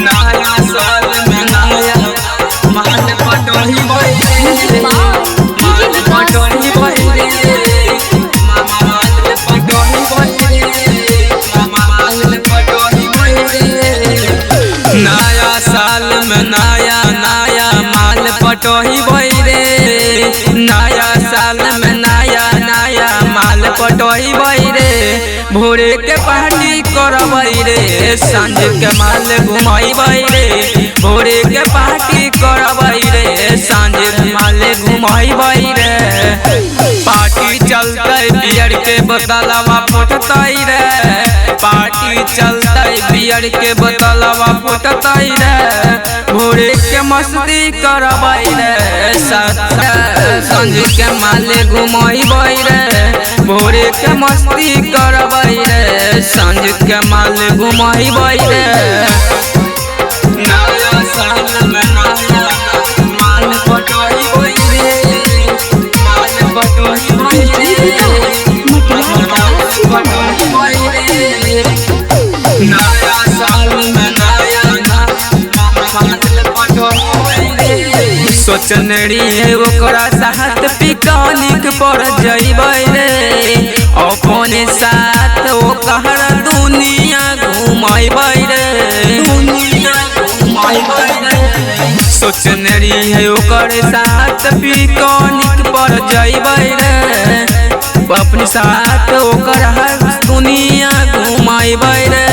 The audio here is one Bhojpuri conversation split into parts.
नया साल में नया मान पटोही बइले मान पटोही बइले मामा मान पटोही बइले मामा मान पटोही बइले नया साल में नया नया माल पटोही बइले नया साल में नया नया माल पटोही बइले भोरे के पार्टी करबई रे सांझ के माल घुमाई रे भोरे के पार्टी करबई रे सांझ के माल घुमाई रे पार्टी चलते बियर के बोतलवा फुटतई रे पार्टी चलते बियर के बोतलवा फुटतई रे भोरे के मस्ती करबई रे सांझ के माल घुमाई रे भोरे के मस्ती करबई रे सांझ के माल घुमाई रे नया साल में नया माल पटोही रे माल पटोही रे नया साल में नया माल पटोही रे सोचनरी ओकरा साथ पिकनिक पर जइबै रे अपने साथ ओकर दुनिया घुमाबै रे दुनिया घुमाबै रे सोचनरी है ओकर साथ पिकनिक पर जइबै रे अपने साथ ओकर दुनिया घुमाबै रे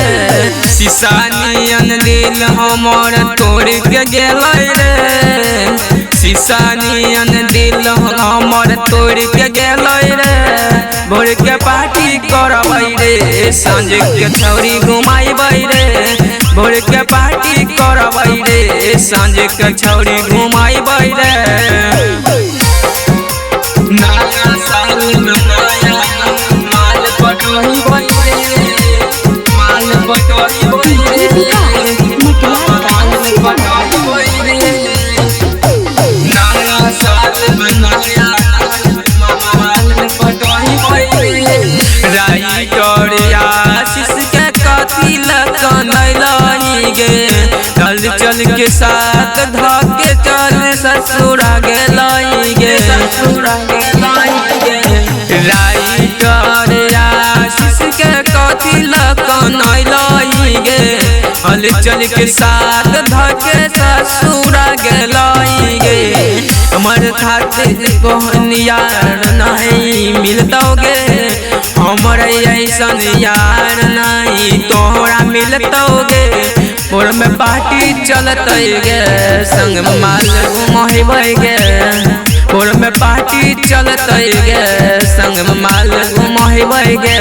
शीशा नियन दिल हमर तोड़ के गेलै रे शीशा नियन दिल हमर तोड़ के गेलै रे भोर के पार्टी करबै रे सांझ के छौरी घुमाबै रे भोर के पार्टी करबै रे सांझ के छौरी घुमाबै रे नया साल में नया माल पटोही रे माल पटोही रे माल पटोही रे नया साल में नया माल पटोही रे राइटर आशीष के कथी लकनैलही गे चल के साथ धके चल ससुरा गेलही गे ससुरा गेलही गे राइटर आशीष के कथी लकनैलही गे चल के साथ धके ससुरा गेलही गे हमर खातिर कोहन यार नहीं मिलतोगे हमर ऐसन यार नहीं तोहरा मिलतोगे भोर में पार्टी चलतै गे संग में माल घुमाबै गे भोर में पार्टी चलतै गे संग में माल घुमाबै गे।